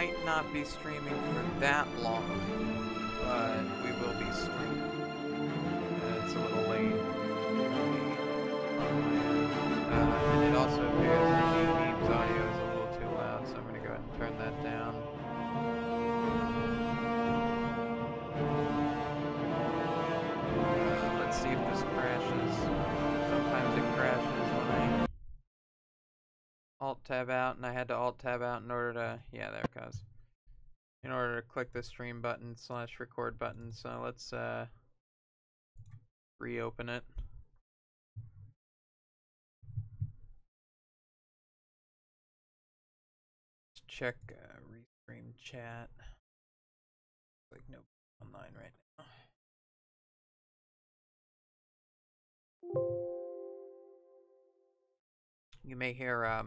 might not be streaming for that long, but we will be streaming. It's a little late. And it also appears that the Beam's audio is a little too loud, so I'm going to go ahead and turn that down. Let's see if this crashes. Sometimes it crashes when I Alt-tab out, and I had to Alt-tab out in order to... Yeah, there it goes. In order to click the stream button / record button, so let's reopen it. Check restream chat. Like nobody online right now. You may hear a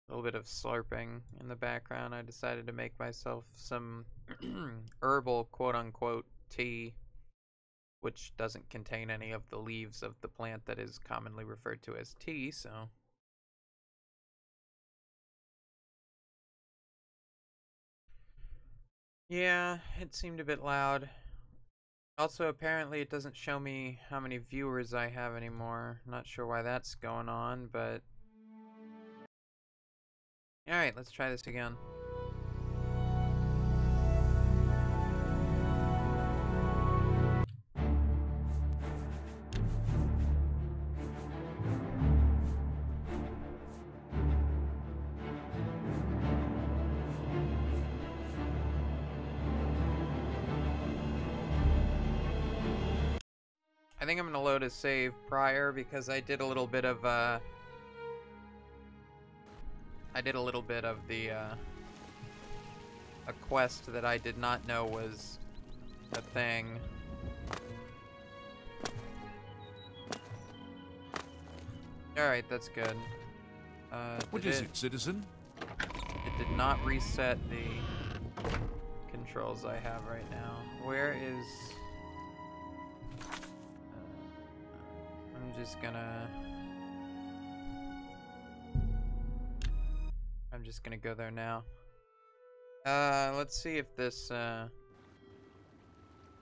little bit of slurping in the background. I decided to make myself some herbal quote-unquote tea, which doesn't contain any of the leaves of the plant that is commonly referred to as tea, so... Yeah, it seemed a bit loud. Also, apparently it doesn't show me how many viewers I have anymore. Not sure why that's going on, but... Alright, let's try this again. I think I'm gonna load a save prior because I did a little bit of the a quest that I did not know was a thing. Alright, that's good. What is it, citizen? It did not reset the controls I have right now. Where is... I'm just gonna go there now. Let's see if this,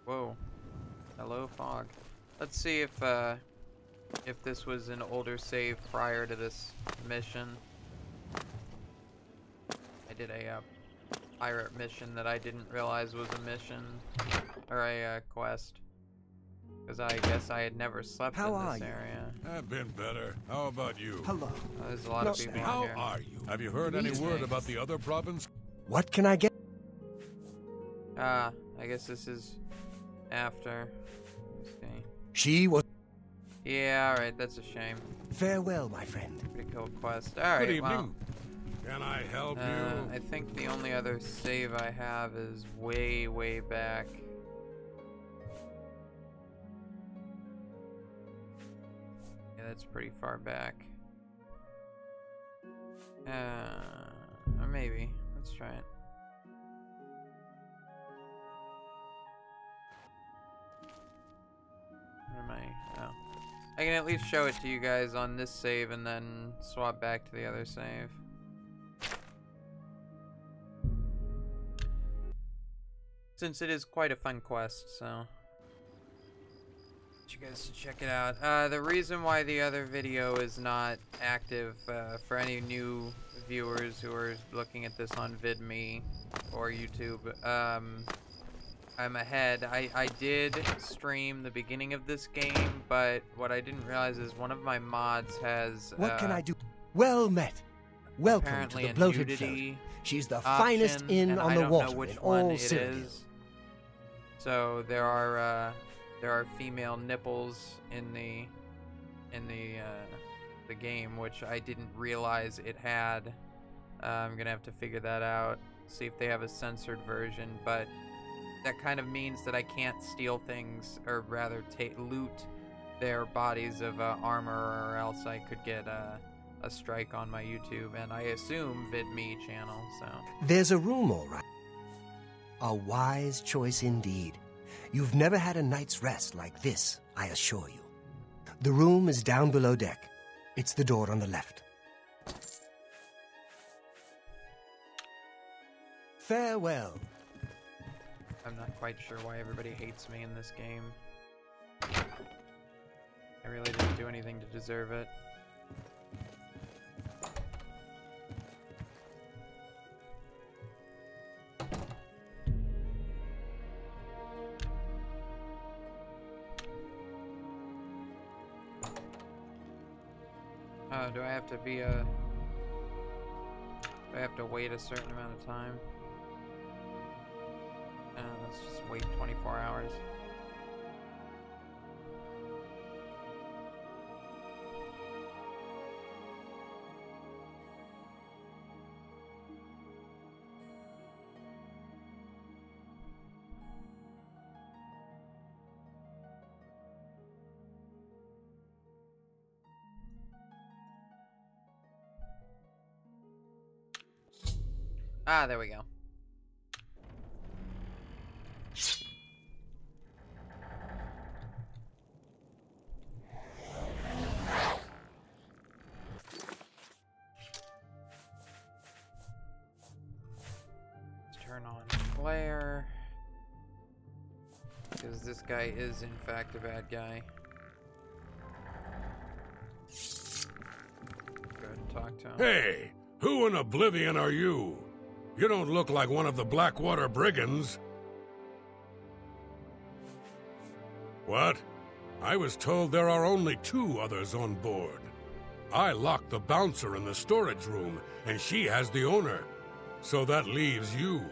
whoa. Hello, fog. Let's see if this was an older save prior to this mission. I did a, pirate mission that I didn't realize was a mission, or a, quest. Because I guess I had never slept in this area. I've been better. How about you? Hello. Oh, there's a lot of people How here. are you? Have you heard any word about the other province? What can I get? I guess this is after. Let's see. She was... Yeah, alright, that's a shame. Farewell, my friend. Pretty cool quest. Alright, Good evening. well. Can I help you? I think the only other save I have is way, way back. Yeah, that's pretty far back. Or maybe. Let's try it. Where am I? Oh. I can at least show it to you guys on this save and then swap back to the other save. Since it is quite a fun quest, so I want you guys to check it out. The reason why the other video is not active for any new viewers who are looking at this on VidMe or YouTube, I'm ahead. I did stream the beginning of this game, but what I didn't realize is one of my mods has What can I do? Well met. Welcome to the Bloated Float. She's the finest inn on the water in all Syria. So there are female nipples in the game, which I didn't realize it had. I'm gonna have to figure that out, see if they have a censored version, but that kind of means that I can't steal things, or rather loot their bodies of armor, or else I could get a strike on my YouTube, and I assume VidMe channel, so. There's a room, all right. A wise choice indeed. You've never had a night's rest like this, I assure you. The room is down below deck. It's the door on the left. Farewell. I'm not quite sure why everybody hates me in this game. I really didn't do anything to deserve it. Do I have to be a... Do I have to wait a certain amount of time? Let's just wait 24 hours. Ah, there we go. Let's turn on glare. Because this guy is, in fact, a bad guy. Go ahead and talk to him. Hey! Who in Oblivion are you? You don't look like one of the Blackwater brigands. What? I was told there are only 2 others on board. I locked the bouncer in the storage room, and she has the owner. So that leaves you.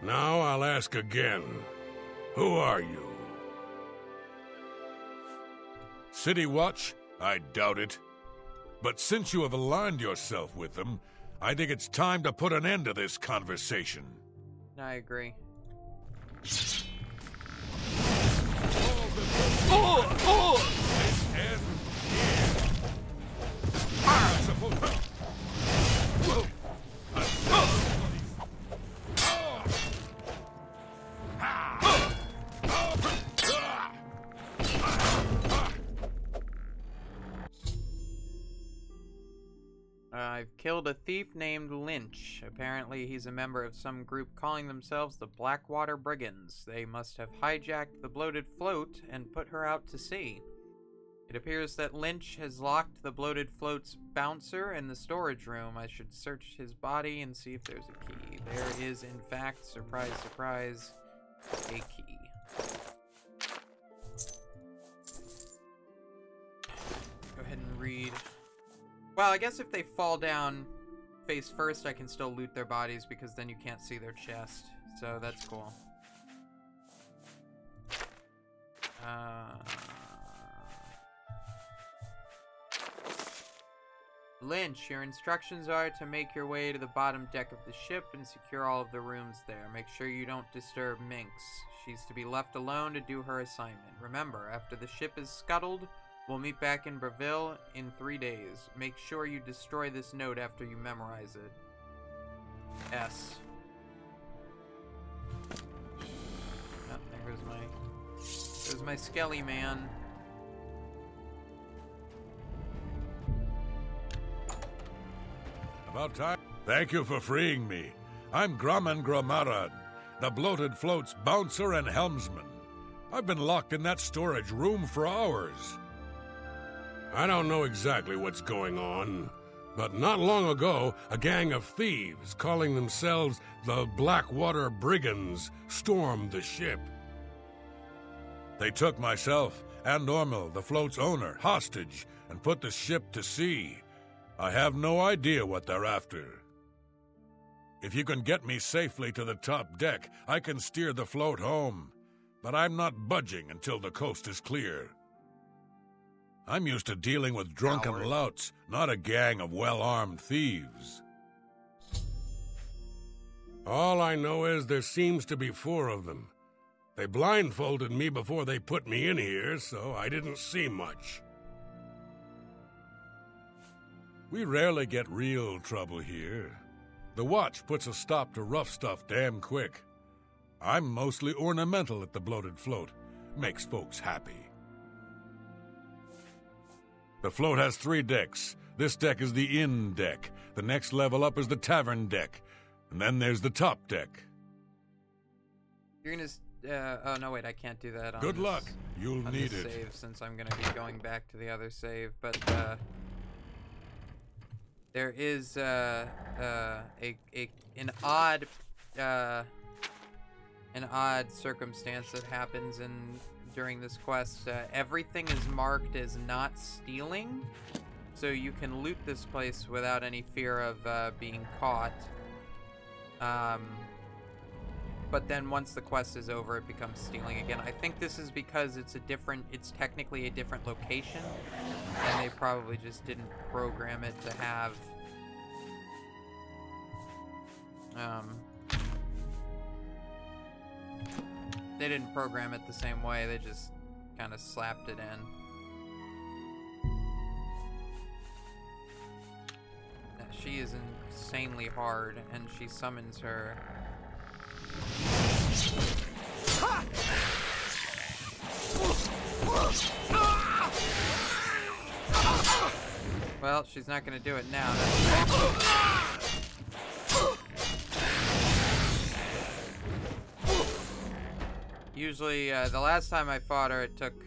Now I'll ask again. Who are you? City Watch? I doubt it. But since you have aligned yourself with them, I think it's time to put an end to this conversation. I agree. I've killed a thief named Lynch. Apparently he's a member of some group calling themselves the Blackwater Brigands. They must have hijacked the bloated float and put her out to sea. It appears that Lynch has locked the bloated float's bouncer in the storage room. I should search his body and see if there's a key. There is, in fact, surprise, surprise, a key. Go ahead and read. Well, I guess if they fall down face first, I can still loot their bodies because then you can't see their chest. So that's cool. Lynch, your instructions are to make your way to the bottom deck of the ship and secure all of the rooms there. Make sure you don't disturb Minx. She's to be left alone to do her assignment. Remember, after the ship is scuttled, we'll meet back in Breville in 3 days. Make sure you destroy this note after you memorize it. S. Oh, there's my Skelly man. About time. Thank you for freeing me. I'm Grumman Gromarad, the bloated float's bouncer and helmsman. I've been locked in that storage room for hours. I don't know exactly what's going on, but not long ago, a gang of thieves calling themselves the Blackwater Brigands stormed the ship. They took myself and Ormel, the float's owner, hostage and put the ship to sea. I have no idea what they're after. If you can get me safely to the top deck, I can steer the float home, but I'm not budging until the coast is clear. I'm used to dealing with drunken louts, not a gang of well-armed thieves. All I know is there seems to be 4 of them. They blindfolded me before they put me in here, so I didn't see much. We rarely get real trouble here. The Watch puts a stop to rough stuff damn quick. I'm mostly ornamental at the bloated float. Makes folks happy. The float has 3 decks. This deck is the inn deck. The next level up is the tavern deck. And then there's the top deck. You're gonna... oh, no, wait, I can't do that on Good this, luck. You'll on need this it. save, since I'm gonna be going back to the other save, but, there is, an odd circumstance that happens during this quest. Everything is marked as not stealing, so you can loot this place without any fear of being caught. But then once the quest is over, it becomes stealing again. I think this is because it's technically a different location, and they probably just didn't program it to have they didn't program it the same way, they just kind of slapped it in. She is insanely hard, and she summons her. Well, she's not gonna do it now. Usually, the last time I fought her, it took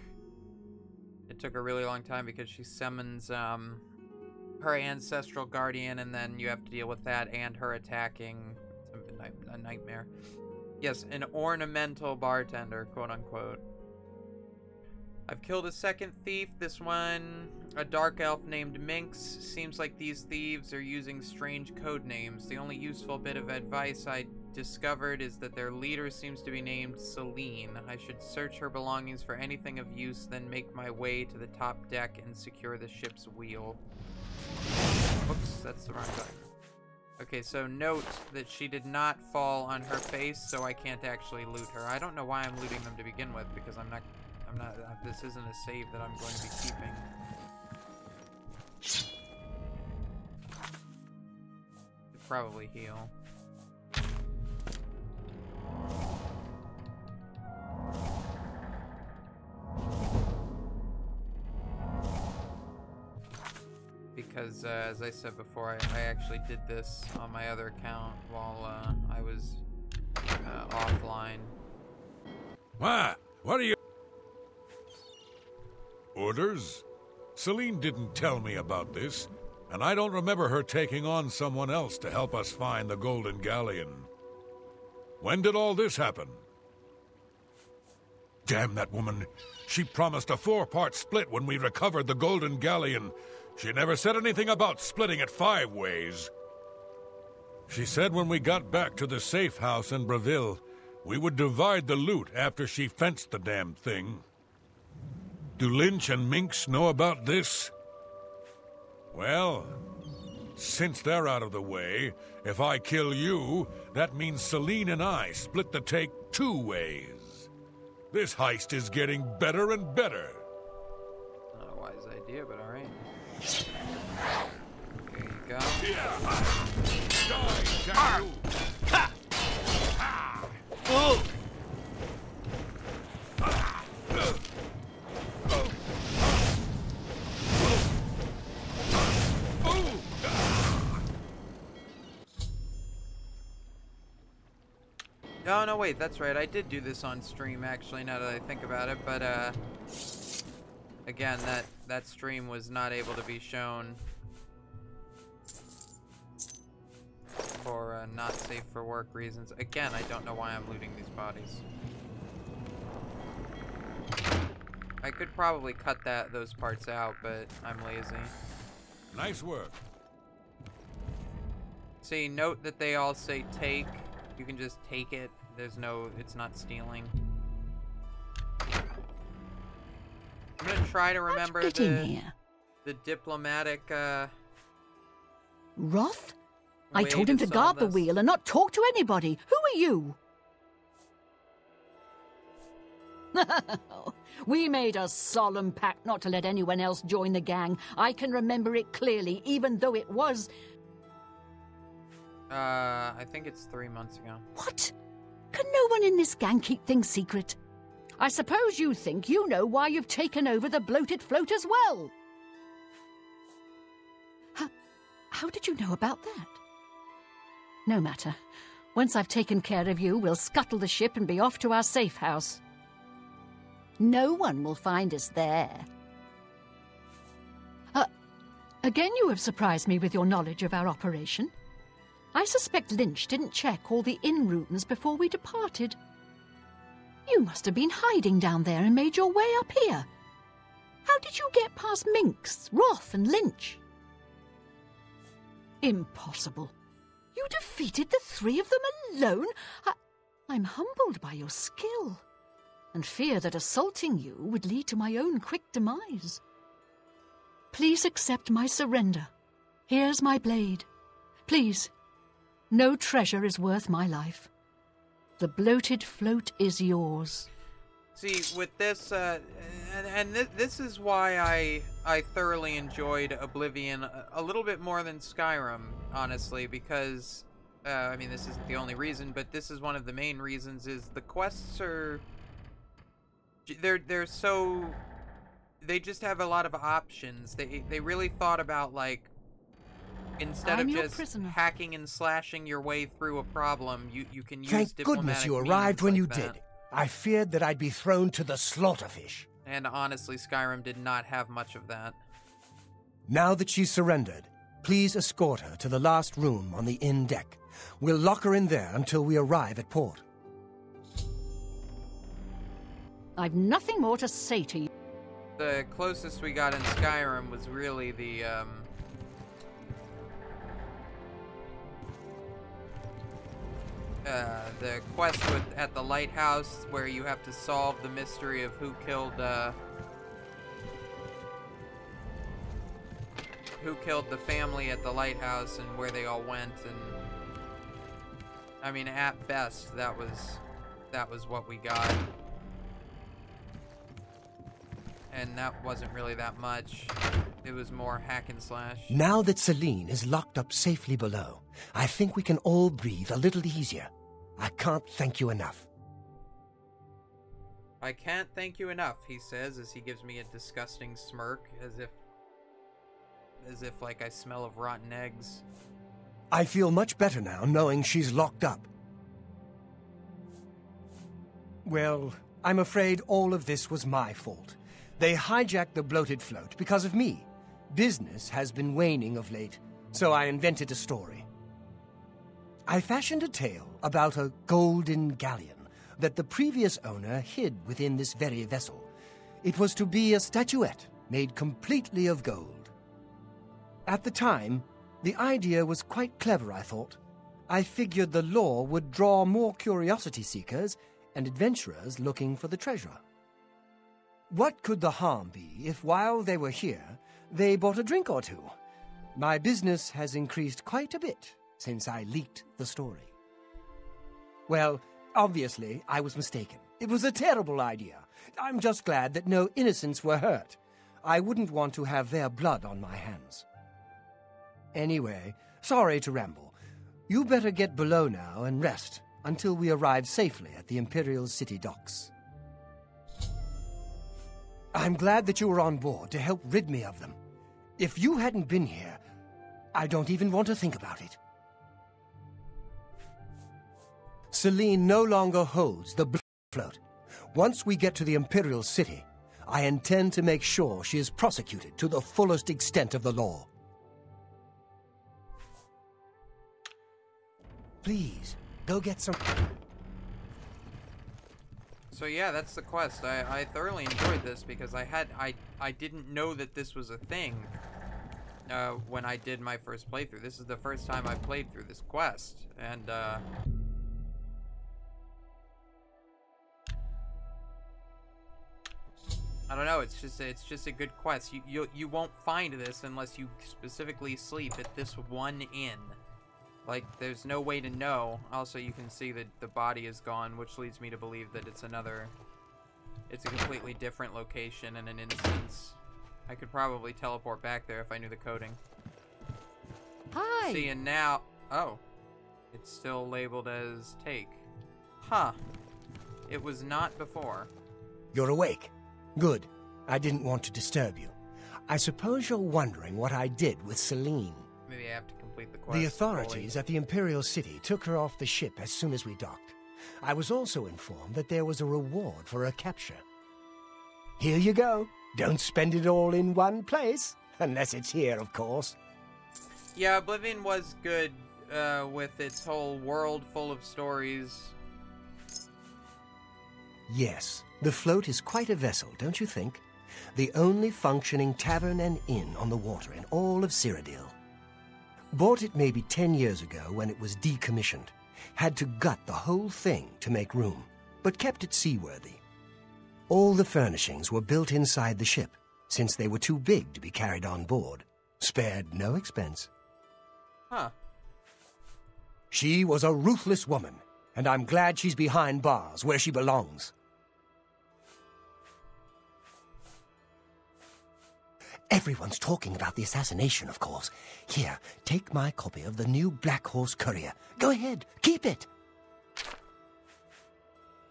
a really long time because she summons her ancestral guardian, and then you have to deal with that and her attacking. It's a nightmare. Yes, an ornamental bartender, quote unquote. I've killed a second thief. This one, a dark elf named Minx. Seems like these thieves are using strange code names. The only useful bit of advice I discovered is that their leader seems to be named Celine. I should search her belongings for anything of use, then make my way to the top deck and secure the ship's wheel. Whoops, that's the wrong button. Okay, so note that she did not fall on her face, so I can't actually loot her. I don't know why I'm looting them to begin with, because this isn't a save that I'm going to be keeping. Could probably heal. Because, as I said before, I actually did this on my other account while I was offline. What are you... Orders? Celine didn't tell me about this, and I don't remember her taking on someone else to help us find the Golden Galleon. When did all this happen? Damn that woman. She promised a 4-part split when we recovered the Golden Galleon. She never said anything about splitting it 5 ways. She said when we got back to the safe house in Breville, we would divide the loot after she fenced the damn thing. Do Lynch and Minx know about this? Well, since they're out of the way, if I kill you, that means Celine and I split the take 2 ways. This heist is getting better and better. Not a wise idea, but alright. There you go. Oh, no, wait, that's right. I did do this on stream, actually, now that I think about it, but, again, that stream was not able to be shown for, not safe for work reasons. Again, I don't know why I'm looting these bodies. I could probably cut those parts out, but I'm lazy. Nice work. See, note that they all say take. You can just take it. It's not stealing. I'm gonna try to remember the diplomatic, Roth? I told him to guard the wheel and not talk to anybody. Who are you? We made a solemn pact not to let anyone else join the gang. I can remember it clearly, even though it was... I think it's 3 months ago. What? Can no one in this gang keep things secret? I suppose you think you know why you've taken over the bloated float as well. How did you know about that? No matter. Once I've taken care of you, we'll scuttle the ship and be off to our safe house. No one will find us there. Again you have surprised me with your knowledge of our operation. I suspect Lynch didn't check all the inn rooms before we departed. You must have been hiding down there and made your way up here. How did you get past Minx, Roth, and Lynch? Impossible. You defeated the three of them alone? I'm humbled by your skill, and fear that assaulting you would lead to my own quick demise. Please accept my surrender. Here's my blade. Please, no treasure is worth my life. The bloated float is yours. See, with this, this is why I thoroughly enjoyed Oblivion a little bit more than Skyrim, honestly, because, I mean, this isn't the only reason, but this is one of the main reasons, is the quests are, they're so, they just have a lot of options. They really thought about, like, instead of just hacking and slashing your way through a problem, you can use Thank goodness you arrived when you did. I feared that I'd be thrown to the slaughterfish. And honestly, Skyrim did not have much of that. Now that she's surrendered, please escort her to the last room on the inn deck. We'll lock her in there until we arrive at port. I've nothing more to say to you. The closest we got in Skyrim was really the quest at the lighthouse, where you have to solve the mystery of who killed the family at the lighthouse and where they all went. And I mean, at best, that was what we got, and that wasn't really that much. It was more hack and slash. Now that Celine is locked up safely below, I think we can all breathe a little easier. I can't thank you enough. I can't thank you enough, he says, as he gives me a disgusting smirk, as if like I smell of rotten eggs. I feel much better now knowing she's locked up. Well, I'm afraid all of this was my fault. They hijacked the bloated float because of me. Business has been waning of late, so I invented a story. I fashioned a tale about a golden galleon that the previous owner hid within this very vessel. It was to be a statuette made completely of gold. At the time, the idea was quite clever, I thought. I figured the lore would draw more curiosity seekers and adventurers looking for the treasure. What could the harm be if, while they were here, they bought a drink or two? My business has increased quite a bit since I leaked the story. Well, obviously, I was mistaken. It was a terrible idea. I'm just glad that no innocents were hurt. I wouldn't want to have their blood on my hands. Anyway, sorry to ramble. You better get below now and rest until we arrive safely at the Imperial City docks. I'm glad that you were on board to help rid me of them. If you hadn't been here, I don't even want to think about it. Celine no longer holds the float. Once we get to the Imperial City, I intend to make sure she is prosecuted to the fullest extent of the law. Please, go get some... So yeah, that's the quest. I thoroughly enjoyed this because I didn't know that this was a thing when I did my first playthrough. This is the first time I played through this quest, and I don't know. It's just a good quest. You won't find this unless you specifically sleep at this one inn. Like, there's no way to know. Also, you can see that the body is gone, which leads me to believe that it's a completely different location in an instance. I could probably teleport back there if I knew the coding. Hi! See, and now... Oh. It's still labeled as take. Huh. It was not before. You're awake. Good. I didn't want to disturb you. I suppose you're wondering what I did with Celine. Maybe I have to complete complete the quest. The authorities at the Imperial City took her off the ship as soon as we docked. I was also informed that there was a reward for her capture. Here you go. Don't spend it all in one place. Unless it's here, of course. Yeah, Oblivion was good with its whole world full of stories. Yes, the float is quite a vessel, don't you think? The only functioning tavern and inn on the water in all of Cyrodiil. Bought it maybe 10 years ago when it was decommissioned. Had to gut the whole thing to make room, but kept it seaworthy. All the furnishings were built inside the ship, since they were too big to be carried on board. Spared no expense. Huh. She was a ruthless woman, and I'm glad she's behind bars where she belongs. Everyone's talking about the assassination, of course. Here, take my copy of the new Black Horse Courier. Go ahead, keep it.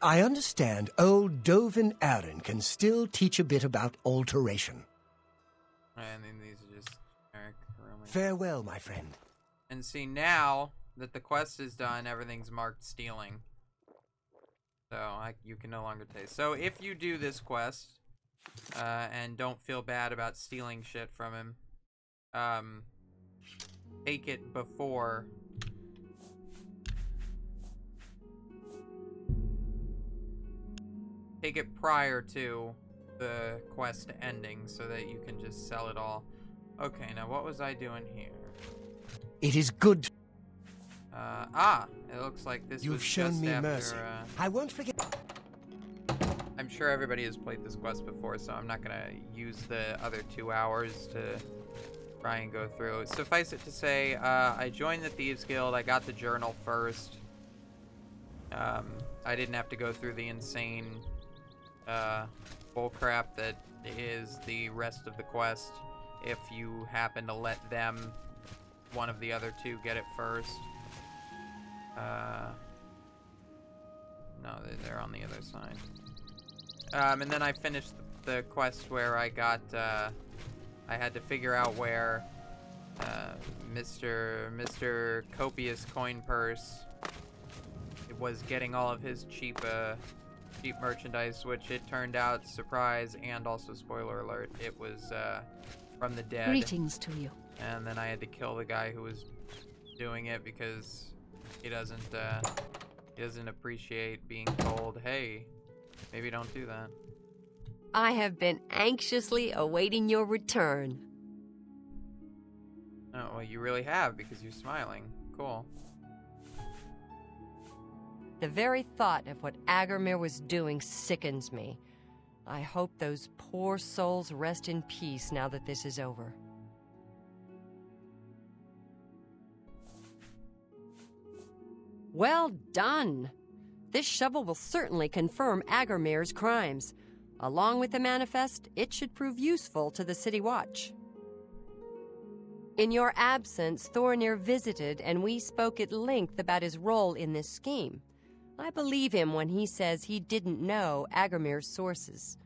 I understand old Dovin Aaron can still teach a bit about alteration. I mean, these are just generic, really. Farewell, my friend. And see, now that the quest is done, everything's marked stealing. So, you can no longer taste. So, if you do this quest, and don't feel bad about stealing shit from him, take it before... Take it prior to the quest ending so that you can just sell it all. Okay, now what was I doing here? It is good. It looks like this was You've shown just me after, mercy. I won't forget. I'm sure everybody has played this quest before, so I'm not gonna use the other 2 hours to try and go through. Suffice it to say, I joined the Thieves Guild. I got the journal first. I didn't have to go through the insane bullcrap that is the rest of the quest if you happen to let them, one of the other two, get it first. No, they're on the other side. And then I finished the quest where I got, I had to figure out where Mr. Copious Coin Purse was getting all of his cheap merchandise, which it turned out, surprise and also spoiler alert, it was from the dead. Greetings to you. And then I had to kill the guy who was doing it because he doesn't appreciate being told, hey, maybe don't do that. I have been anxiously awaiting your return. Oh, well, you really have, because you're smiling. Cool. The very thought of what Agarmir was doing sickens me. I hope those poor souls rest in peace now that this is over. Well done! This shovel will certainly confirm Agarmir's crimes. Along with the manifest, it should prove useful to the City Watch. In your absence, Thorinir visited, and we spoke at length about his role in this scheme. I believe him when he says he didn't know Agarmir's sources.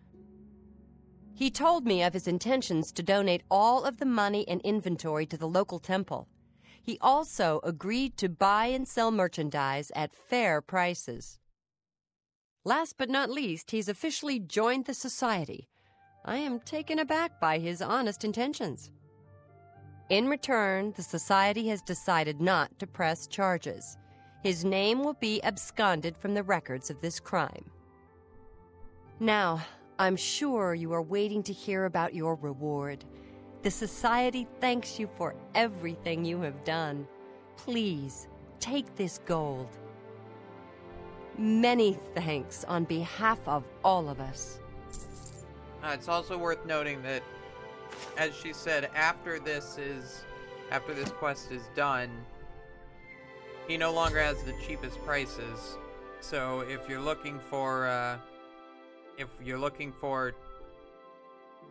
He told me of his intentions to donate all of the money and inventory to the local temple. He also agreed to buy and sell merchandise at fair prices. Last but not least, he's officially joined the Society. I am taken aback by his honest intentions. In return, the Society has decided not to press charges. His name will be absconded from the records of this crime. Now, I'm sure you are waiting to hear about your reward. The Society thanks you for everything you have done. Please, take this gold. Many thanks on behalf of all of us. It's also worth noting that, as she said, after this quest is done, he no longer has the cheapest prices. So if you're looking for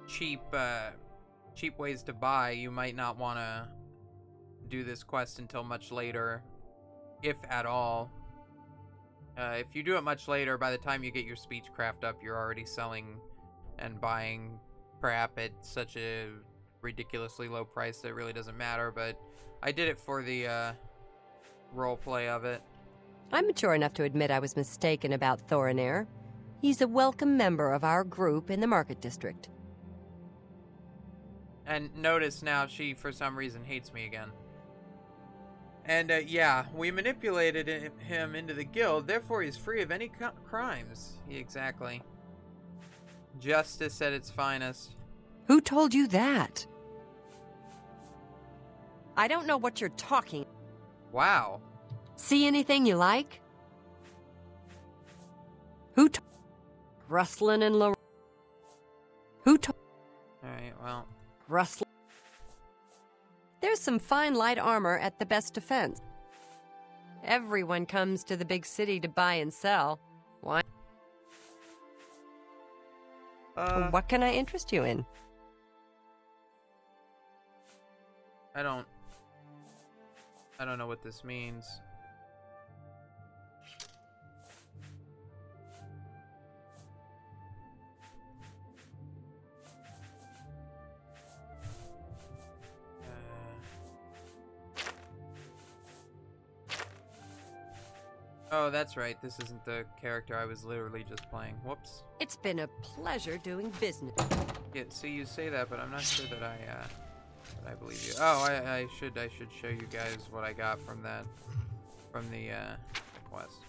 cheap ways to buy, you might not want to do this quest until much later, if at all. If you do it much later, by the time you get your speechcraft up, you're already selling and buying crap at such a ridiculously low price that really doesn't matter, but I did it for the role play of it. I'm mature enough to admit I was mistaken about Thorinair. He's a welcome member of our group in the Market District. And notice now she, for some reason, hates me again. And, yeah, we manipulated him into the guild, therefore he's free of any crimes. Exactly. Justice at its finest. Who told you that? I don't know what you're talking. Wow. See anything you like? Who Rustlin and Lellerz? Alright, well. Rustlin. There's some fine light armor at the best defense. Everyone comes to the big city to buy and sell. Why? What can I interest you in? I don't know what this means. Oh, that's right. This isn't the character I was literally just playing. Whoops. It's been a pleasure doing business. Yeah, see, you say that, but I'm not sure that I believe you. Oh, I should show you guys what I got from the quest.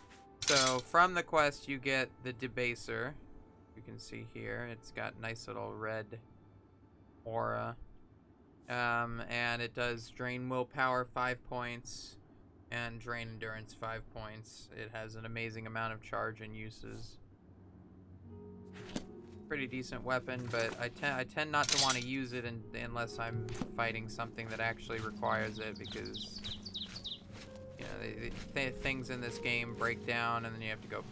So from the quest, you get the Debaser. You can see here, it's got nice little red aura, and it does drain willpower 5 points. And drain endurance 5 points. It has an amazing amount of charge and uses. Pretty decent weapon, but I tend not to want to use it unless I'm fighting something that actually requires it, because you know things in this game break down, and then you have to go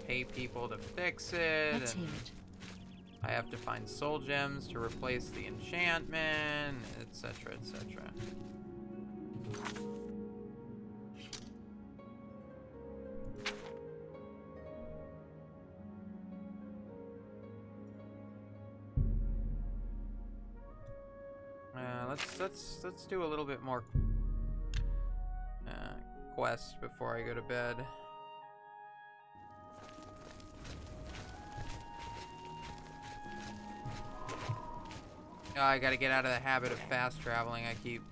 pay people to fix it. Let's hear it. I have to find soul gems to replace the enchantment, etc., etc. Let's do a little bit more quest before I go to bed. Oh, I gotta get out of the habit of fast traveling. I keep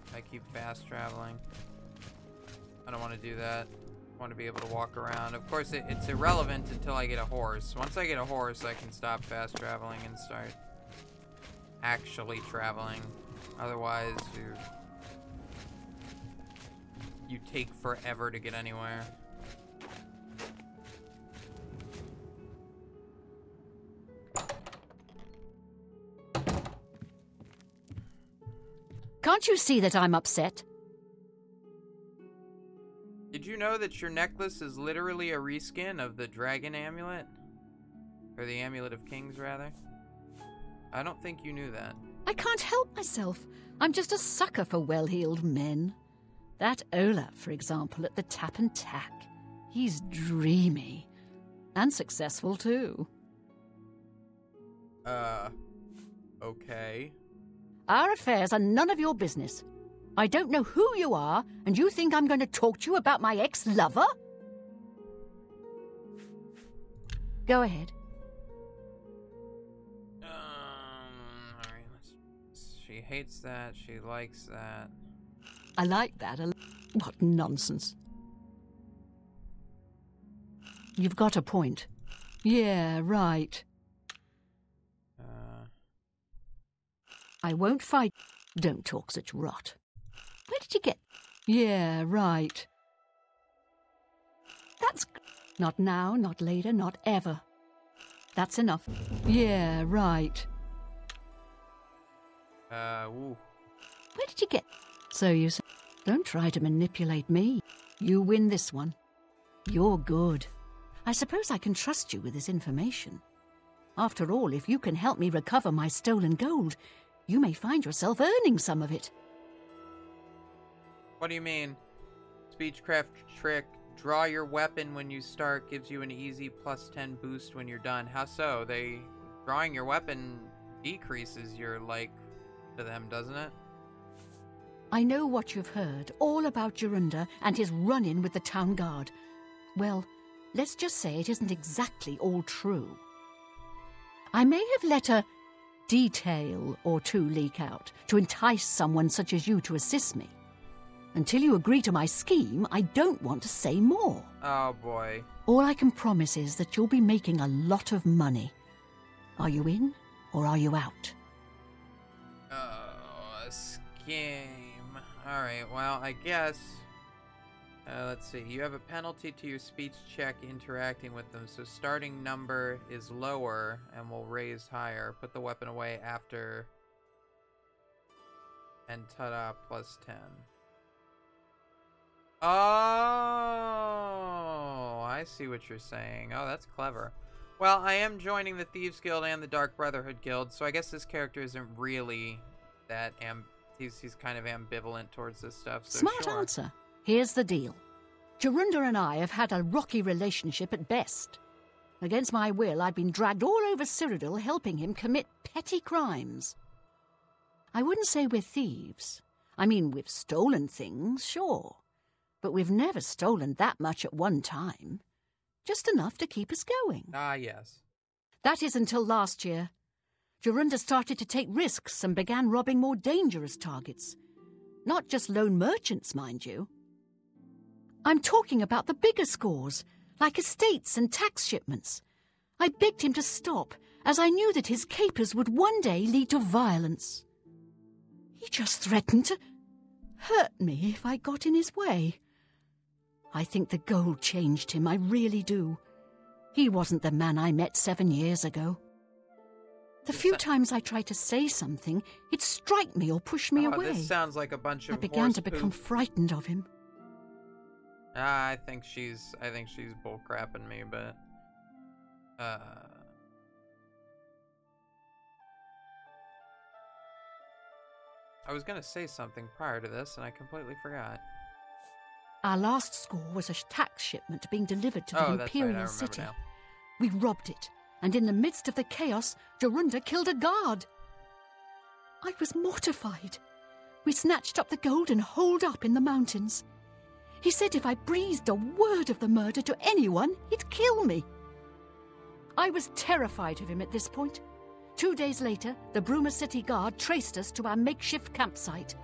fast traveling. I don't want to do that. I want to be able to walk around. Of course, it's irrelevant until I get a horse. Once I get a horse, I can stop fast traveling and start actually traveling. Otherwise, you take forever to get anywhere. Can't you see that I'm upset? Did you know that your necklace is literally a reskin of the dragon amulet? Or the amulet of kings, rather? I don't think you knew that. I can't help myself. I'm just a sucker for well-heeled men. That Olaf, for example, at the Tap and Tack. He's dreamy. And successful, too. Okay. Our affairs are none of your business. I don't know who you are, and you think I'm going to talk to you about my ex-lover? Go ahead. Alright, she hates that, she likes that. I like that. What nonsense. You've got a point. Yeah, right. I won't fight. Don't talk such rot. Where did you get... Yeah, right. That's... Not now, not later, not ever. That's enough. Yeah, right. Woo. Where did you get... So you say... Don't try to manipulate me. You win this one. You're good. I suppose I can trust you with this information. After all, if you can help me recover my stolen gold, you may find yourself earning some of it. What do you mean? Speechcraft trick. Draw your weapon when you start gives you an easy +10 boost when you're done. How so? Drawing your weapon decreases your, to them, doesn't it? I know what you've heard, all about Jorunda and his run-in with the town guard. Well, let's just say it isn't exactly all true. I may have let a detail or two leak out to entice someone such as you to assist me. Until you agree to my scheme, I don't want to say more. Oh, boy. All I can promise is that you'll be making a lot of money. Are you in, or are you out? Oh, a scheme. Alright, well, I guess... let's see. You have a penalty to your speech check interacting with them, so starting number is lower and will raise higher. Put the weapon away after... And ta-da, plus 10. Oh, I see what you're saying. Oh, that's clever. Well, I am joining the Thieves Guild and the Dark Brotherhood Guild, so I guess this character isn't really that he's kind of ambivalent towards this stuff. So Smart sure. answer. Here's the deal. Jorunda and I have had a rocky relationship at best. Against my will, I've been dragged all over Cyrodiil helping him commit petty crimes. I wouldn't say we're thieves. I mean, we've stolen things, sure. But we've never stolen that much at one time. Just enough to keep us going. Ah, yes. That is until last year. Jorunda started to take risks and began robbing more dangerous targets. Not just lone merchants, mind you. I'm talking about the bigger scores, like estates and tax shipments. I begged him to stop, as I knew that his capers would one day lead to violence. He just threatened to hurt me if I got in his way. I think the gold changed him, I really do. He wasn't the man I met 7 years ago. The few times I tried to say something, he'd strike me or push me away. This sounds like a bunch of I began to horse become poop. frightened of him. I think she's bullcrapping me, but I was gonna say something prior to this and I completely forgot. Our last score was a tax shipment being delivered to the Oh, that's right, I Imperial remember City. now. We robbed it, and in the midst of the chaos, Jorunda killed a guard. I was mortified. We snatched up the gold and holed up in the mountains. He said if I breathed a word of the murder to anyone, he'd kill me. I was terrified of him at this point. 2 days later, the Bruma City Guard traced us to our makeshift campsite.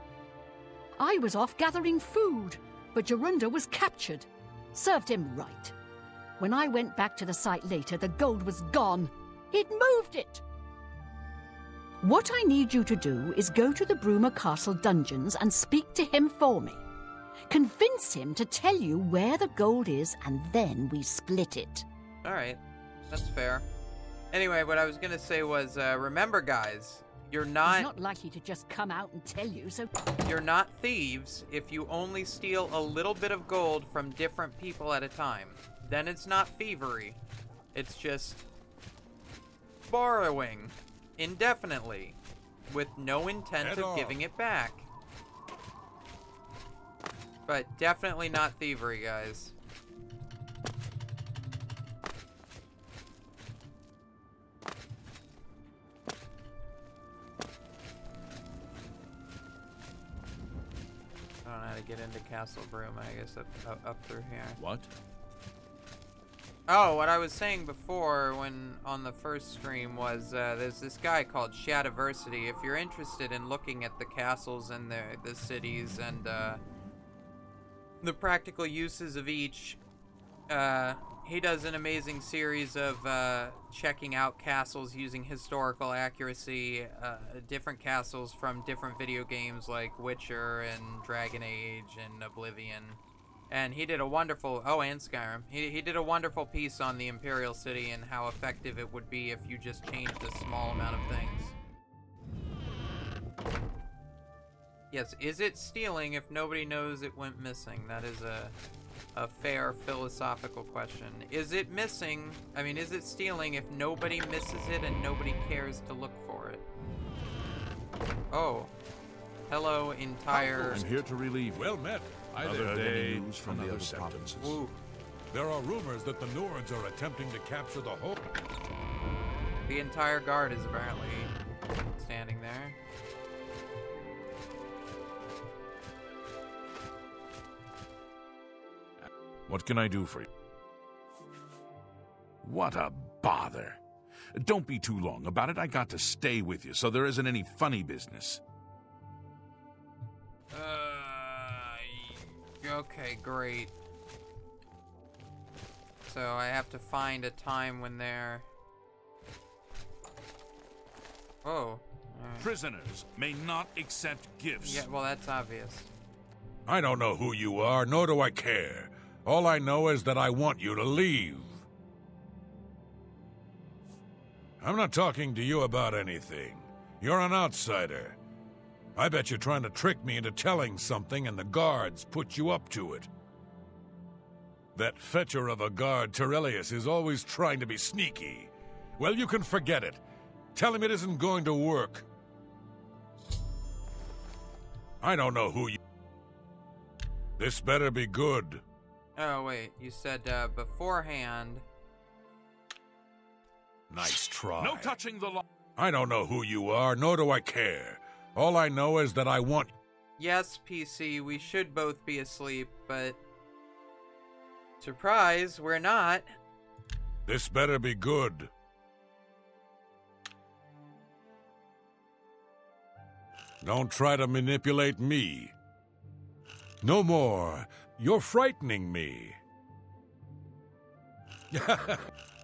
I was off gathering food, but Jorunda was captured. Served him right. When I went back to the site later, the gold was gone. He'd moved it. What I need you to do is go to the Bruma Castle dungeons and speak to him for me. Convince him to tell you where the gold is, and then we split it. Alright, that's fair. Anyway, what I was gonna say was, remember guys, you're He's not not likely to just come out and tell you, so... you're not thieves if you only steal a little bit of gold from different people at a time. Then it's not thievery. It's just borrowing indefinitely with no intent Head of on. giving it back. But definitely not thievery, guys. I don't know how to get into Castle Bruma. I guess up through here. What? Oh, what I was saying before when on the first stream was there's this guy called Shadiversity. If you're interested in looking at the castles and the cities and the practical uses of each, he does an amazing series of checking out castles using historical accuracy, different castles from different video games like Witcher and Dragon Age and Oblivion. And he did a wonderful, and Skyrim. He did a wonderful piece on the Imperial City and how effective it would be if you just changed a small amount of things. Yes, is it stealing if nobody knows it went missing? That is a fair philosophical question. Is it missing? I mean, is it stealing if nobody misses it and nobody cares to look for it? Oh. Hello, entire... I'm here to relieve. Well met. Another Either day, day, news from another other sentence. provinces. Woo. There are rumors that the Nords are attempting to capture the whole... The entire guard is apparently standing there. What can I do for you? What a bother. Don't be too long about it. I got to stay with you, so there isn't any funny business. Okay, great. So I have to find a time when they're... Oh. Right. Prisoners may not accept gifts. Yeah, well, that's obvious. I don't know who you are, nor do I care. All I know is that I want you to leave. I'm not talking to you about anything. You're an outsider. I bet you're trying to trick me into telling something and the guards put you up to it. That fetcher of a guard, Lellerz, is always trying to be sneaky. Well, you can forget it. Tell him it isn't going to work. I don't know who you... This better be good. Oh, wait. You said, beforehand... Nice try. No touching the law. I don't know who you are, nor do I care. All I know is that I want... Yes, PC, we should both be asleep, but... Surprise, we're not. This better be good. Don't try to manipulate me. No more. You're frightening me.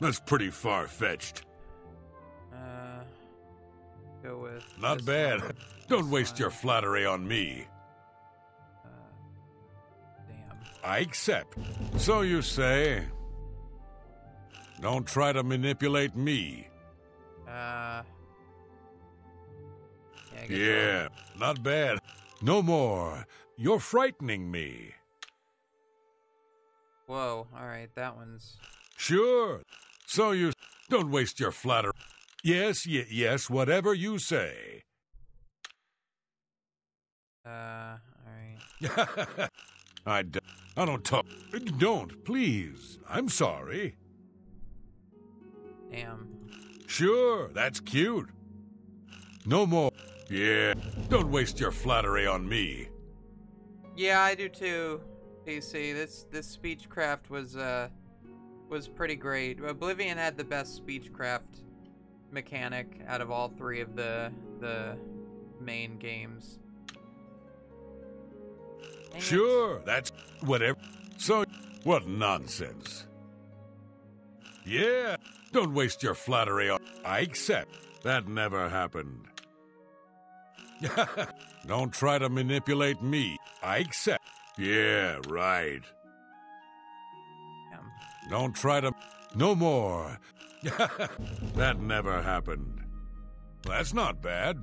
That's pretty far-fetched. Go with... Not bad. Don't waste your flattery on me. Damn. I accept. So you say. Don't try to manipulate me. Yeah, I guess Yeah, not bad. No more. You're frightening me. Whoa, alright, that one's... Sure. So you... Don't waste your flattery. Yes, yes, whatever you say. Alright. I don't talk... Don't, please. I'm sorry. Damn. Sure, that's cute. No more. Yeah, don't waste your flattery on me. Yeah, I do too, PC. This speechcraft was pretty great. Oblivion had the best speechcraft mechanic out of all three of the main games. Dang Sure, that's whatever. So, what nonsense. Yeah, don't waste your flattery on... I accept. That never happened. Don't try to manipulate me. I accept. Yeah, right. Damn. Don't try to... No more. That never happened. That's not bad.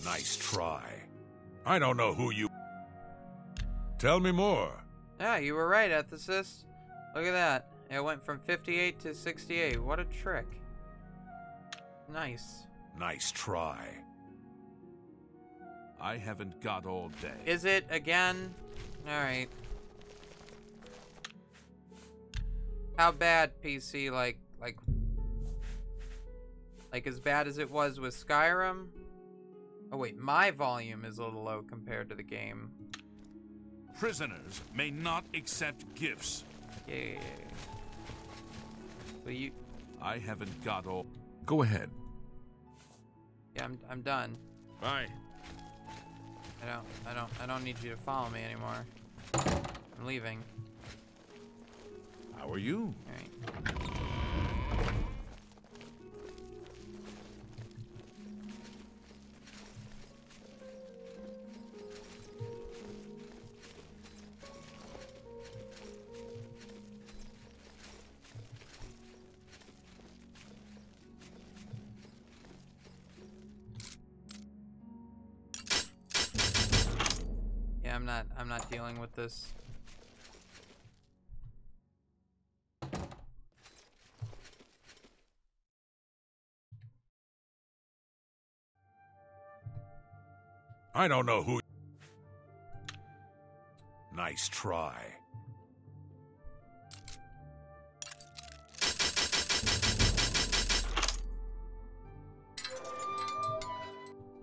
Nice try. I don't know who you... Tell me more. Yeah, you were right, ethicist. Look at that. It went from 58 to 68. What a trick. Nice. Nice try. I haven't got all day. Is it again? Alright. How bad, PC? Like as bad as it was with Skyrim? Oh wait, my volume is a little low compared to the game. Prisoners may not accept gifts. Yeah. But you... I haven't got all... Go ahead. Yeah, I'm done. Bye. I don't need you to follow me anymore. I'm leaving. How are you? Alright. Yeah, I'm not dealing with this. I don't know who... Nice try.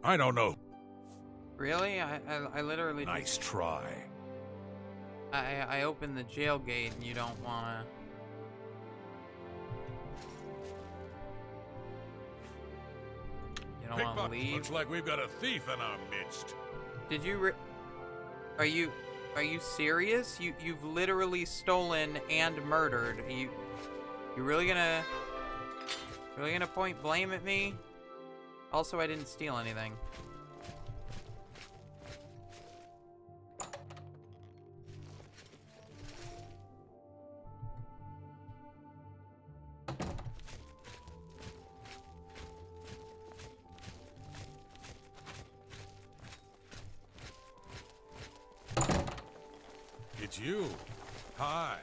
I don't know. Really? I literally Nice just... try. I opened the jail gate and you don't wanna... You don't wanna Pickpocket. leave? Looks like we've got a thief in our midst. Did you Are you serious? You've literally stolen and murdered. You really gonna point blame at me? Also, I didn't steal anything. It's you. Hi.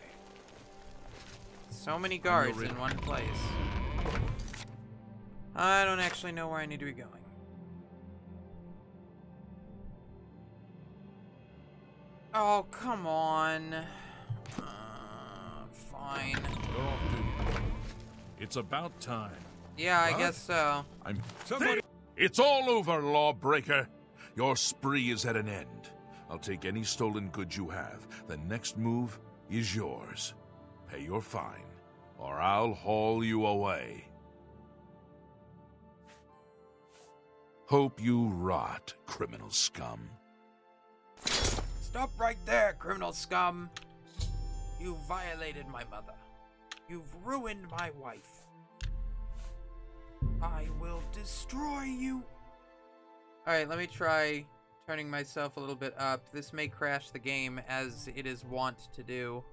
So many guards in one place. I don't actually know where I need to be going. Oh, come on. Fine. It's about time. Yeah, I guess so. Somebody. It's all over, lawbreaker. Your spree is at an end. I'll take any stolen goods you have. The next move is yours. Pay your fine, or I'll haul you away. Hope you rot, criminal scum. Stop right there, criminal scum. You violated my mother. You've ruined my wife. I will destroy you. Alright, let me try turning myself a little bit up. This may crash the game, as it is wont to do.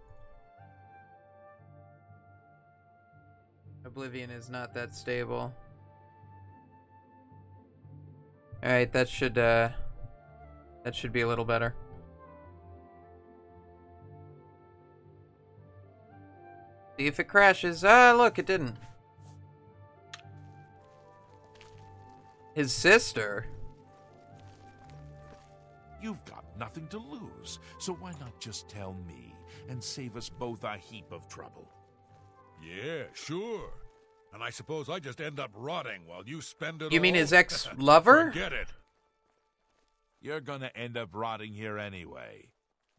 Oblivion is not that stable. Alright, that should be a little better. See if it crashes. Ah, look, it didn't. His sister? You've got nothing to lose, so why not just tell me and save us both a heap of trouble? Yeah, sure. And I suppose I just end up rotting while you spend it You mean all? his ex-lover? Forget it. You're gonna end up rotting here anyway,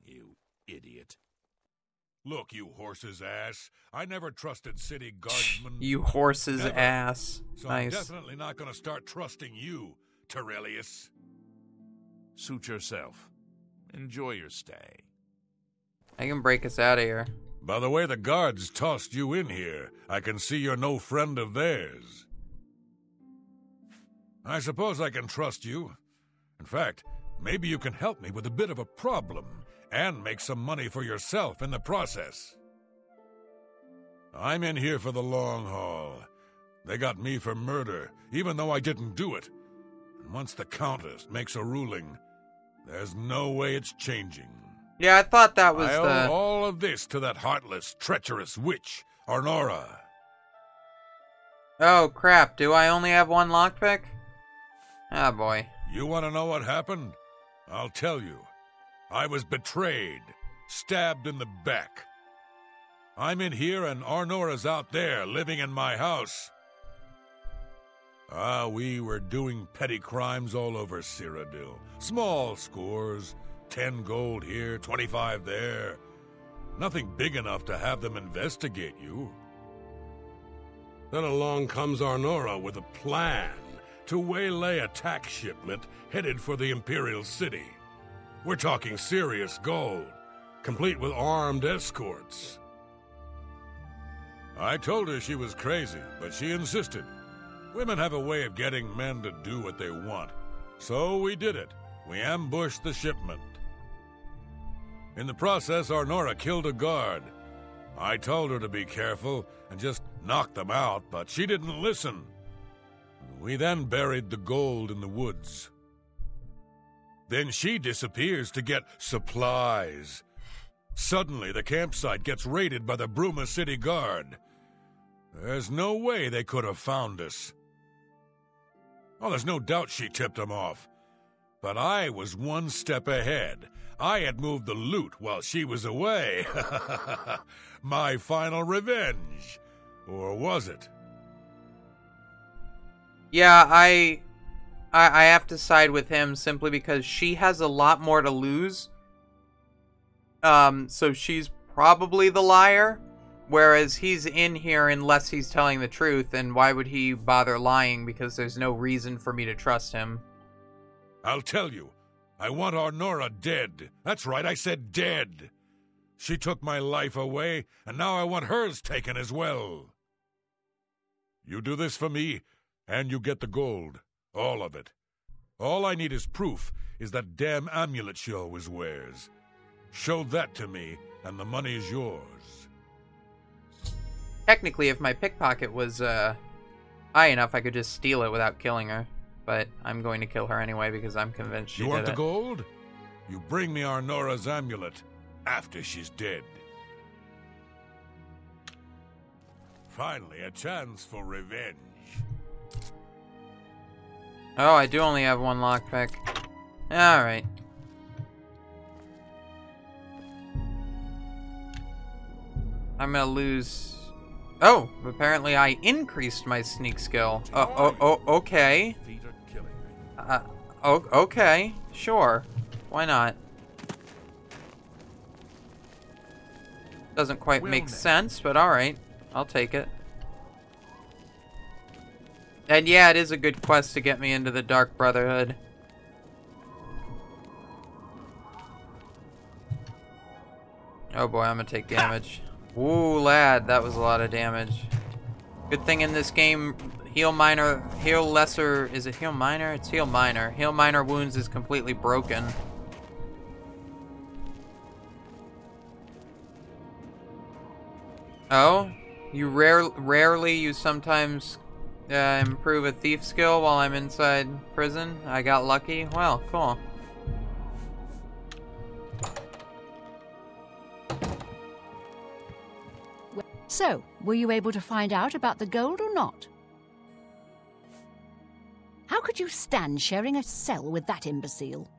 you idiot. Look, you horse's ass. I never trusted city guardsmen. You horse's Never. ass. So I'm Nice. definitely not going to start trusting you, Terrellius. Suit yourself. Enjoy your stay. I can break us out of here. By the way the guards tossed you in here, I can see you're no friend of theirs. I suppose I can trust you. In fact, maybe you can help me with a bit of a problem, and make some money for yourself in the process. I'm in here for the long haul. They got me for murder, even though I didn't do it. And once the Countess makes a ruling, there's no way it's changing. Yeah, I thought that was I owe the... all of this to that heartless, treacherous witch, Arnora. Oh, crap. Do I only have one lockpick? Ah, boy. You want to know what happened? I'll tell you. I was betrayed, stabbed in the back. I'm in here and Arnora's out there, living in my house. We were doing petty crimes all over Cyrodiil. Small scores, 10 gold here, 25 there. Nothing big enough to have them investigate you. Then along comes Arnora with a plan to waylay a tax shipment headed for the Imperial City. We're talking serious gold, complete with armed escorts. I told her she was crazy, but she insisted. Women have a way of getting men to do what they want. So we did it. We ambushed the shipment. In the process, Arnora killed a guard. I told her to be careful and just knock them out, but she didn't listen. We then buried the gold in the woods. Then she disappears to get supplies. Suddenly, the campsite gets raided by the Bruma City Guard. There's no way they could have found us. Oh, there's no doubt she tipped them off. But I was one step ahead. I had moved the loot while she was away. My final revenge. Or was it? Yeah, I have to side with him simply because she has a lot more to lose. So she's probably the liar, whereas he's in here unless he's telling the truth, and why would he bother lying? Because there's no reason for me to trust him. I'll tell you. I want Arnora dead. That's right, I said dead. She took my life away, and now I want hers taken as well. You do this for me, and you get the gold. All of it. All I need is proof is that damn amulet she always wears. Show that to me, and the money is yours. Technically, if my pickpocket was high enough, I could just steal it without killing her. But I'm going to kill her anyway because I'm convinced she did it. You want the gold? You bring me Arnora's amulet after she's dead. Finally, a chance for revenge. Oh, I do only have one lockpick. Alright. I'm gonna lose... Oh, apparently I increased my sneak skill. Okay. Okay, sure. Why not? Doesn't quite make sense, but alright. I'll take it. And yeah, it is a good quest to get me into the Dark Brotherhood. Oh boy, I'm gonna take damage. Ooh, lad, that was a lot of damage. Good thing in this game, heal lesser, is it heal minor? It's heal minor. Heal minor wounds is completely broken. Oh? You rarely, you sometimes improve a thief skill while I'm inside prison? I got lucky? Well, cool. So, were you able to find out about the gold or not? How could you stand sharing a cell with that imbecile?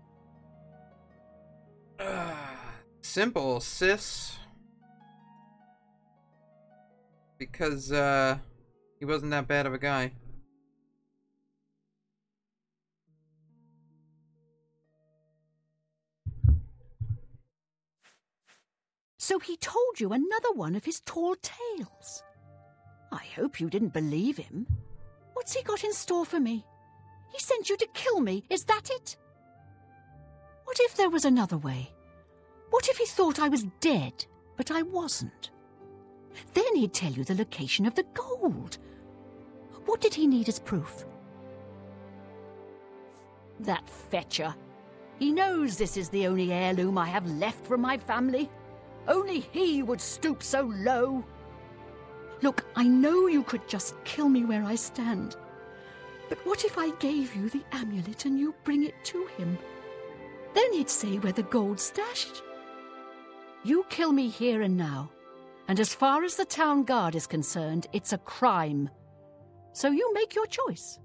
Simple, sis. Because, he wasn't that bad of a guy. So he told you another one of his tall tales. I hope you didn't believe him. What's he got in store for me? He sent you to kill me, is that it? What if there was another way? What if he thought I was dead, but I wasn't? Then he'd tell you the location of the gold. What did he need as proof? That fetcher. He knows this is the only heirloom I have left from my family. Only he would stoop so low. Look, I know you could just kill me where I stand. But what if I gave you the amulet and you bring it to him? Then he'd say where the gold's stashed. You kill me here and now, and as far as the town guard is concerned, it's a crime. So you make your choice.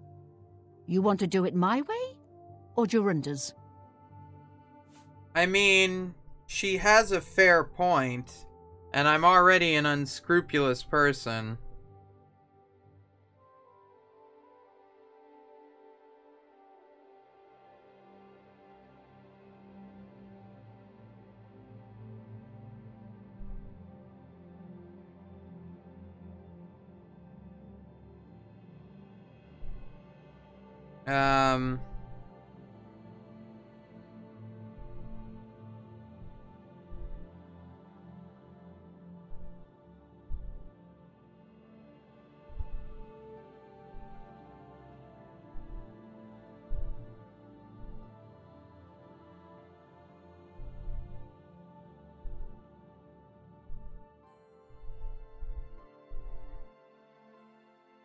You want to do it my way, or Jorunda's? I mean, she has a fair point, and I'm already an unscrupulous person.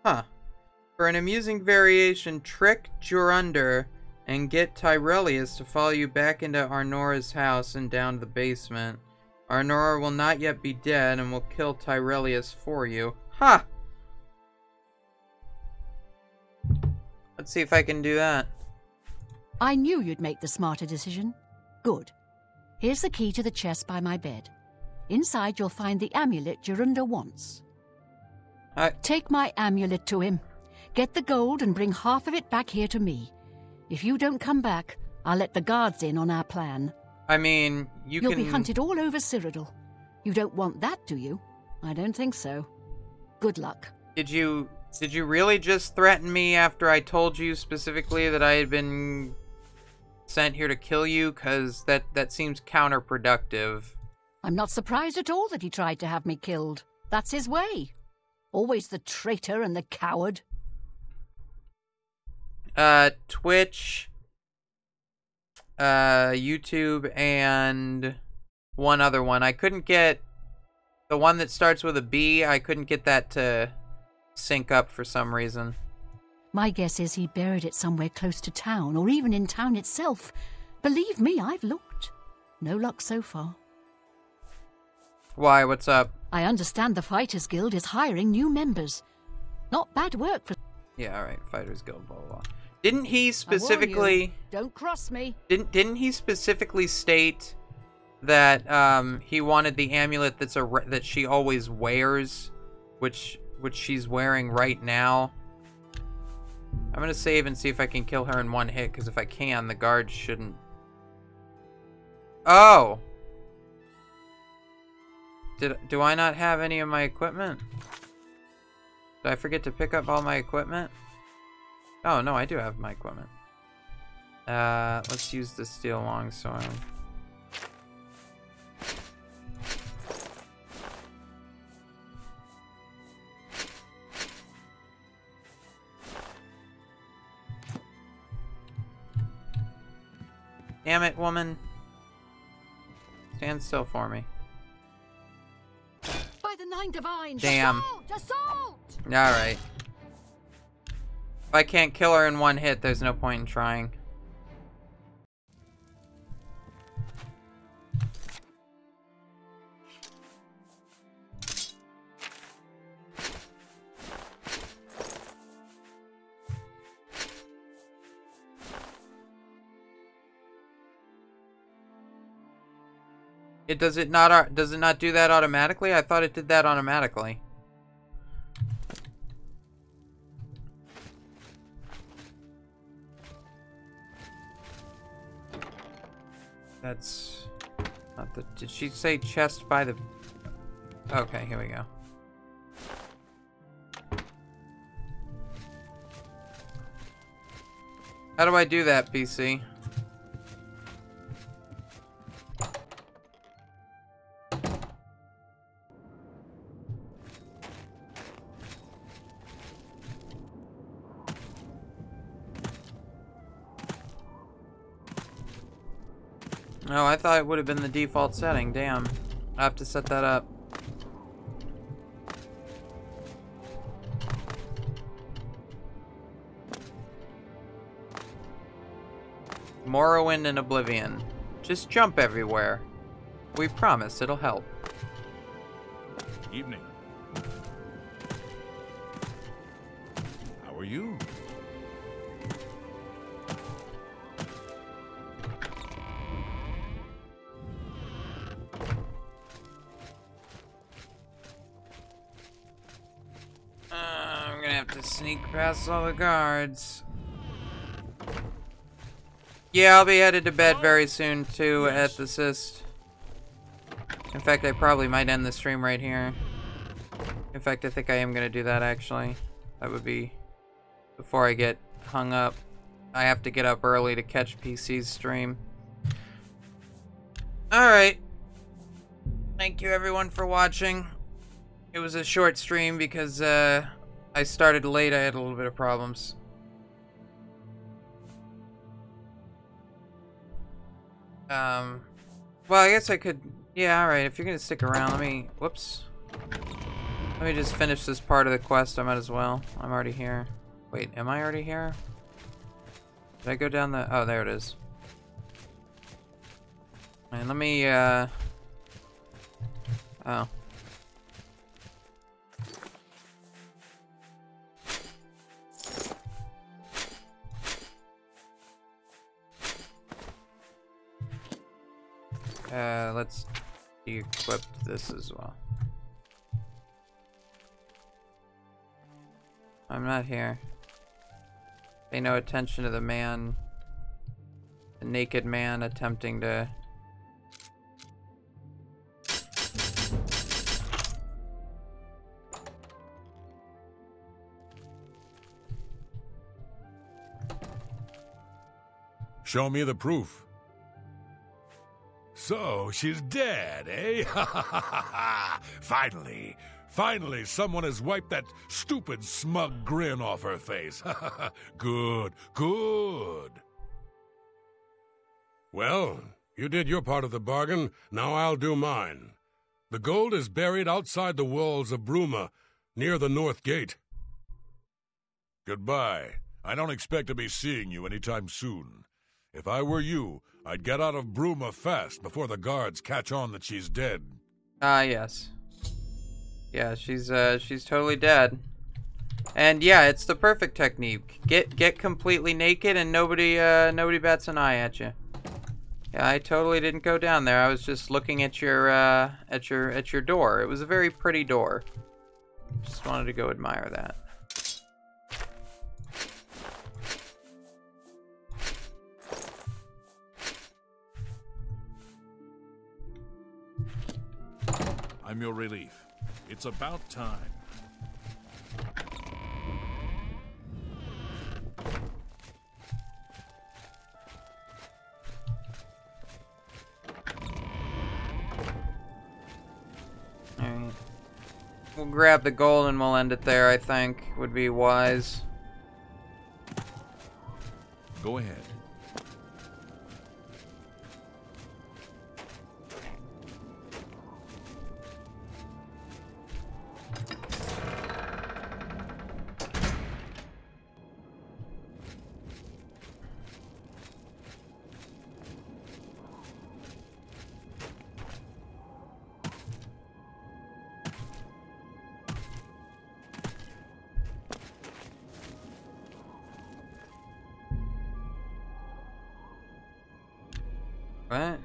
Huh. For an amusing variation, trick Jorunda and get Tyrellius to follow you back into Arnora's house and down to the basement. Arnora will not yet be dead and will kill Tyrellius for you. Ha! Let's see if I can do that. I knew you'd make the smarter decision. Good. Here's the key to the chest by my bed. Inside you'll find the amulet Jorunda wants. Take my amulet to him. Get the gold and bring half of it back here to me. If you don't come back, I'll let the guards in on our plan. I mean, You'll be hunted all over Cyrodiil. You don't want that, do you? I don't think so. Good luck. Did you really just threaten me after I told you specifically that I had been sent here to kill you? 'Cause that seems counterproductive. I'm not surprised at all that he tried to have me killed. That's his way. Always the traitor and the coward. Twitch, YouTube, and one other one. I couldn't get the one that starts with a B. I couldn't get that to sync up for some reason. My guess is he buried it somewhere close to town, or even in town itself. Believe me, I've looked. No luck so far. Why? What's up? I understand the Fighters Guild is hiring new members. Not bad work for... Yeah, alright. Fighters Guild, blah, blah, blah. Didn't he I warn specifically... you, don't cross me. Didn't he specifically state that he wanted the amulet that she always wears, which she's wearing right now? I'm gonna save and see if I can kill her in one hit, because if I can, the guards shouldn't... Oh! Do I not have any of my equipment? Did I forget to pick up all my equipment? Oh, no, I do have my equipment. Let's use the steel longsword. Damn it, woman. Stand still for me. By the Nine Divines! Damn. Assault! Assault! Alright. If I can't kill her in one hit, there's no point in trying. Does it not do that automatically? I thought it did that automatically. That's not the... Did she say chest by the... Okay, here we go. How do I do that, PC? Oh, I thought it would have been the default setting. Damn. I have to set that up. Morrowind and Oblivion. Just jump everywhere. We promise it'll help. Evening. How are you? I'm gonna have to sneak past all the guards. Yeah, I'll be headed to bed very soon too, ethicist. In fact, I probably might end the stream right here. In fact, I think I am gonna do that actually. That would be before I get hung up. I have to get up early to catch PC's stream. Alright. Thank you everyone for watching. It was a short stream because I started late. I had a little bit of problems. Well, I guess I could... Yeah, alright. If you're gonna stick around, let me... Whoops. Let me just finish this part of the quest. I might as well. I'm already here. Wait, am I already here? Did I go down the... Oh, there it is. And let me, Oh. Let's equip this as well. I'm not here. Pay no attention to the man, the naked man attempting to Show me the proof. So, she's dead, eh? Finally. Finally, someone has wiped that stupid, smug grin off her face. Good, good. Well, you did your part of the bargain, now I'll do mine. The gold is buried outside the walls of Bruma, near the north gate. Goodbye. I don't expect to be seeing you anytime soon. If I were you, I'd get out of Bruma fast before the guards catch on that she's dead. Yes. Yeah, she's totally dead. And yeah, it's the perfect technique. Get completely naked and nobody bats an eye at you. Yeah, I totally didn't go down there. I was just looking at your door. It was a very pretty door. Just wanted to go admire that. I'm your relief. It's about time. Alright. We'll grab the gold and we'll end it there, I think. Would be wise. Go ahead. What?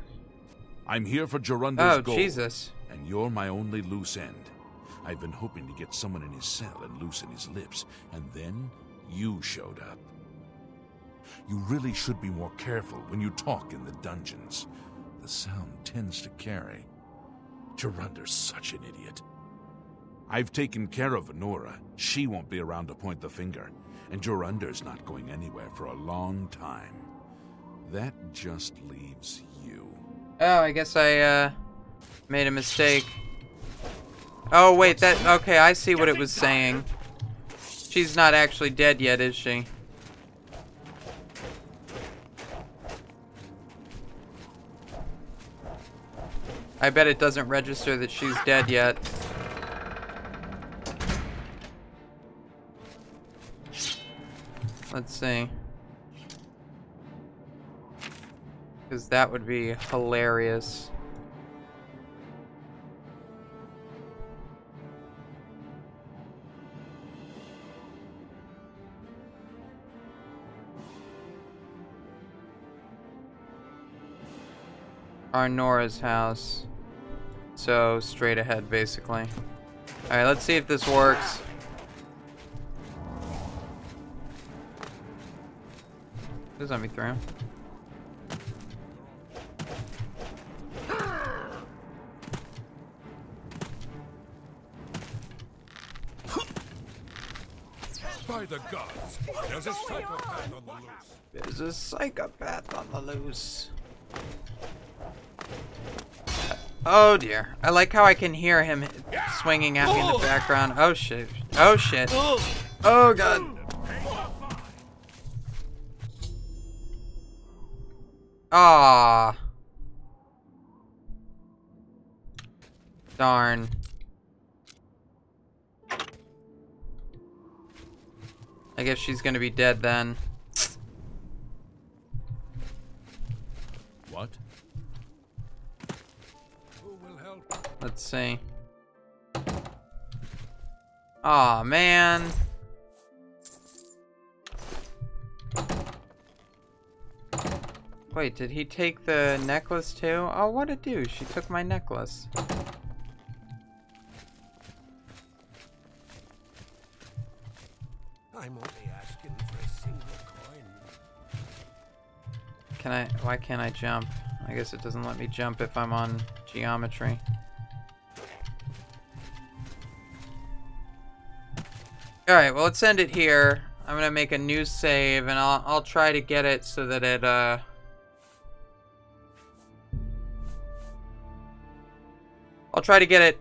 I'm here for Jorunder's gold. Jesus. And you're my only loose end. I've been hoping to get someone in his cell and loosen his lips, and then you showed up. You really should be more careful when you talk in the dungeons. The sound tends to carry. Jorunder's such an idiot. I've taken care of Honora. She won't be around to point the finger, and Jorunder's not going anywhere for a long time. That just leaves you. Oh, I guess I, made a mistake. Oh, wait, okay, I see what it was saying. She's not actually dead yet, is she? I bet it doesn't register that she's dead yet. Let's see. Because that would be hilarious. Nora's house. So, straight ahead, basically. Alright, let's see if this works. Please let me through. By the gods, there's a psychopath on the loose. There's a psychopath on the loose. Oh dear. I like how I can hear him swinging at me in the background. Oh shit. Oh shit. Oh god. Ah. Darn. I guess she's gonna be dead then. What? Who will help? Let's see. Aw, man. Wait, did he take the necklace too? Oh, what a douche. She took my necklace. I'm only asking for a single coin. Why can't I jump? I guess it doesn't let me jump if I'm on geometry. Alright, well let's end it here. I'm gonna make a new save and I'll try to get it so that I'll try to get it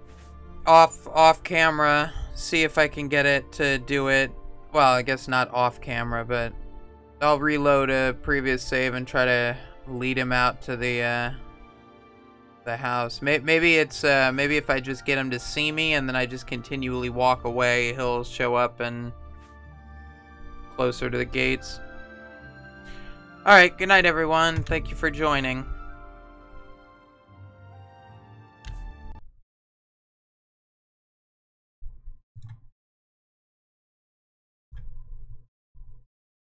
off camera, see if I can get it to do it. Well, I guess not off camera, but I'll reload a previous save and try to lead him out to the house. Maybe it's maybe if I just get him to see me and then I just continually walk away, he'll show up and closer to the gates. Alright, good night everyone. Thank you for joining.